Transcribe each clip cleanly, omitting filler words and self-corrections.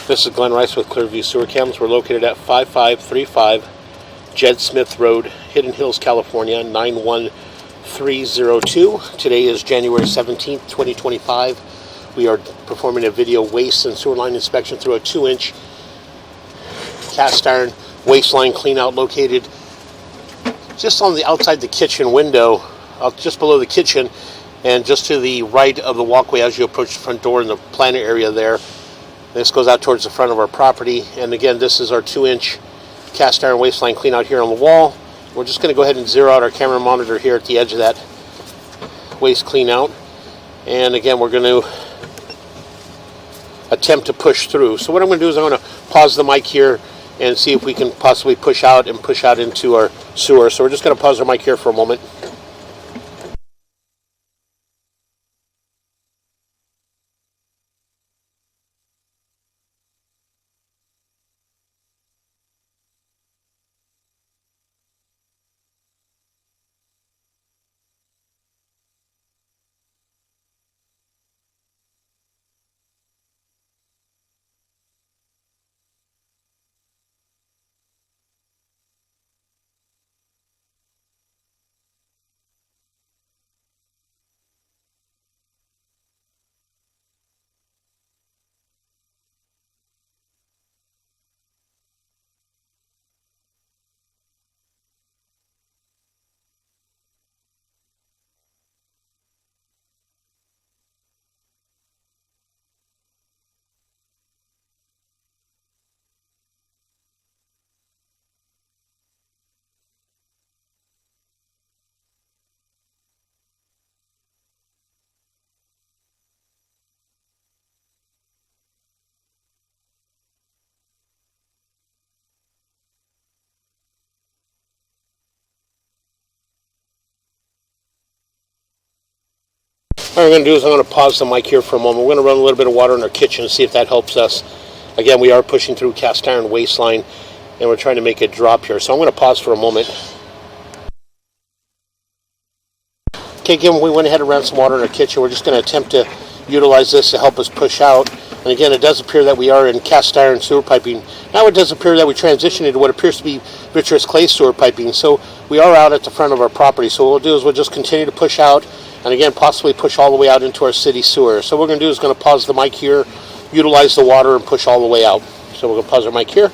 This is Glenn Rice with Clearview Sewer Cams. We're located at 5535 Jed Smith Road, Hidden Hills, California, 91302. Today is January 17th, 2025. We are performing a video waste and sewer line inspection through a 2-inch cast iron waste line cleanout located just on the outside the kitchen window, just below the kitchen, and just to the right of the walkway as you approach the front door in the planter area there. This goes out towards the front of our property, and again, this is our 2-inch cast iron waste line clean out here on the wall. We're just going to go ahead and zero out our camera monitor here at the edge of that waste clean out, and again, we're going to attempt to push through. So what I'm going to do is I'm going to pause the mic here and see if we can possibly push out into our sewer. So we're just going to pause our mic here for a moment. What I'm going to do is I'm going to pause the mic here for a moment. We're going to run a little bit of water in our kitchen and see if that helps us. Again, we are pushing through cast iron waste line, and we're trying to make it drop here. So I'm going to pause for a moment. Okay, again, we went ahead and ran some water in our kitchen. We're just going to attempt to utilize this to help us push out. And again, it does appear that we are in cast iron sewer piping. Now it does appear that we transitioned into what appears to be vitreous clay sewer piping. So we are out at the front of our property. So what we'll do is we'll just continue to push out, and again, possibly push all the way out into our city sewer. So what we're going to do is going to pause the mic here, utilize the water, and push all the way out. So we're going to pause our mic here.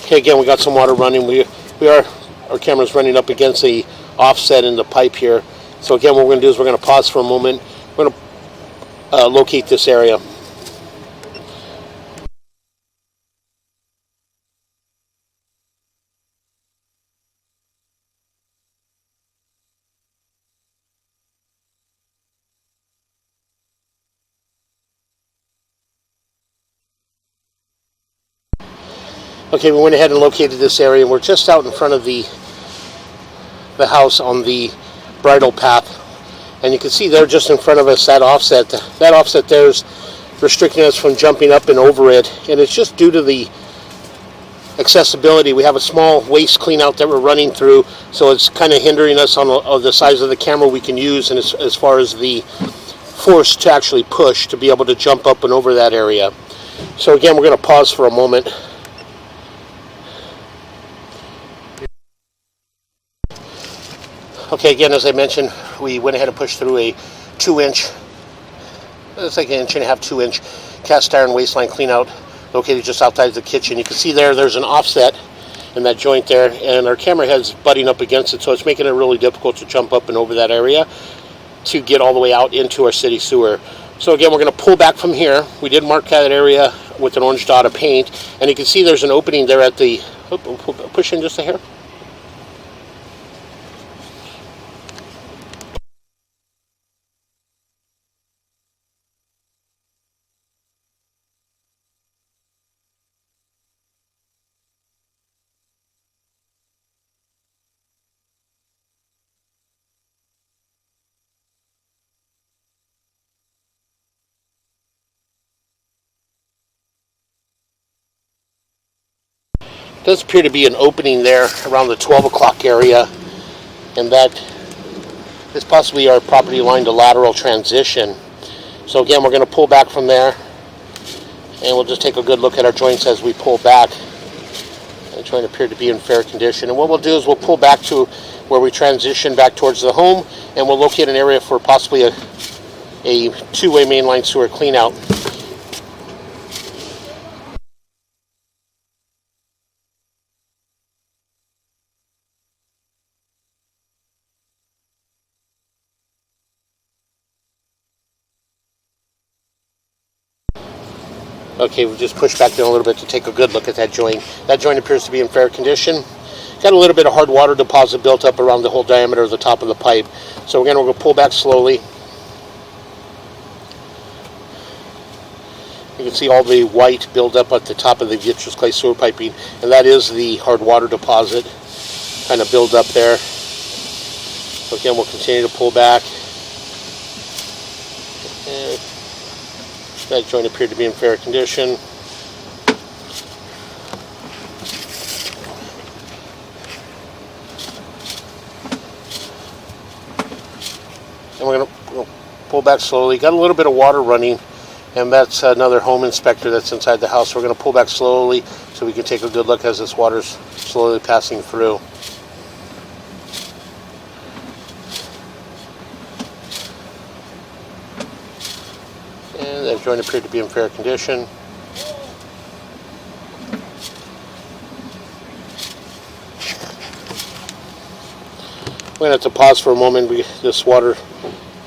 Okay, again, we got some water running. Our camera's running up against the offset in the pipe here. So again, what we're going to do is we're going to pause for a moment. We're going to locate this area. Okay, we went ahead and located this area, and we're just out in front of the house on the bridle path. And you can see there just in front of us that offset. That offset there is restricting us from jumping up and over it. And it's just due to the accessibility. We have a small waste clean out that we're running through, so it's kind of hindering us on the size of the camera we can use, and as far as the force to actually push to be able to jump up and over that area. So again, we're going to pause for a moment. Okay, again, as I mentioned, we went ahead and pushed through a 2-inch, it's like an 1.5 2-inch cast iron waste line cleanout located just outside the kitchen. You can see there's an offset in that joint there, and our camera head's butting up against it, so it's making it really difficult to jump up and over that area to get all the way out into our city sewer. So again, we're going to pull back from here. We did mark that area with an orange dot of paint, and you can see there's an opening there at the, push in just a hair. Does appear to be an opening there around the 12 o'clock area, and that is possibly our property line to lateral transition. So again, we're going to pull back from there, and we'll just take a good look at our joints as we pull back. The joint appeared to be in fair condition, and what we'll do is we'll pull back to where we transition back towards the home, and we'll locate an area for possibly a two-way mainline sewer cleanout. Okay, we've just pushed back down a little bit to take a good look at that joint. That joint appears to be in fair condition. Got a little bit of hard water deposit built up around the whole diameter of the top of the pipe. So again, we're going to pull back slowly. You can see all the white build up at the top of the vitreous clay sewer piping, and that is the hard water deposit kind of build up there. So again, we'll continue to pull back. And that joint appeared to be in fair condition. And we're going to pull back slowly. Got a little bit of water running, and that's another home inspector that's inside the house. We're going to pull back slowly so we can take a good look as this water's slowly passing through. And that joint appeared to be in fair condition. We're going to have to pause for a moment. This water,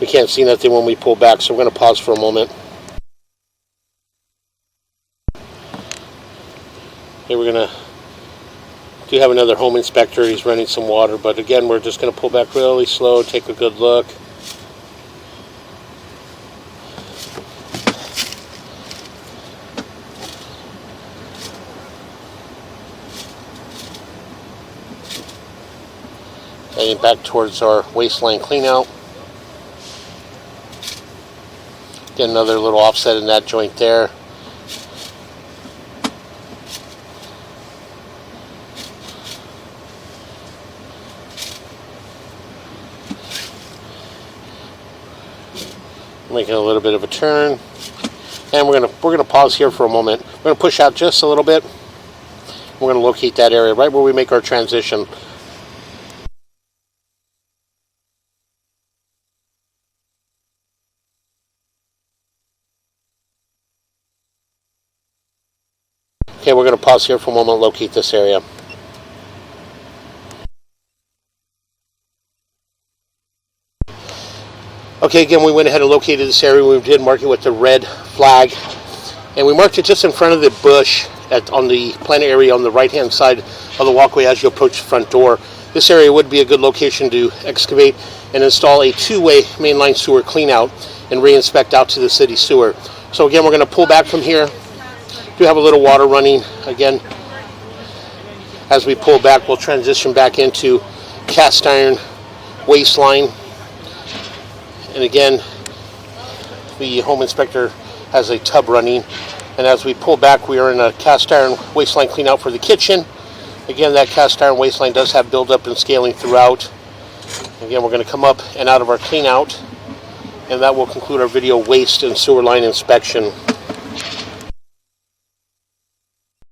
we can't see nothing when we pull back, so we're going to pause for a moment. Okay, we're going to do have another home inspector. He's running some water, but again, we're just going to pull back really slow, take a good look. Heading back towards our waistline cleanout. Get another little offset in that joint there. Making a little bit of a turn, and we're gonna pause here for a moment. We're gonna push out just a little bit. We're gonna locate that area right where we make our transition. Okay, we're going to pause here for a moment, locate this area. Okay, again, we went ahead and located this area. We did mark it with the red flag, and we marked it just in front of the bush on the planter area on the right-hand side of the walkway as you approach the front door. This area would be a good location to excavate and install a two-way mainline sewer cleanout and re-inspect out to the city sewer. So again, we're going to pull back from here. Do have a little water running. Again, as we pull back, we'll transition back into cast iron waistline. And again, the home inspector has a tub running. And as we pull back, we are in a cast iron waistline cleanout for the kitchen. Again, that cast iron waistline does have buildup and scaling throughout. Again, we're going to come up and out of our cleanout, and that will conclude our video waste and sewer line inspection.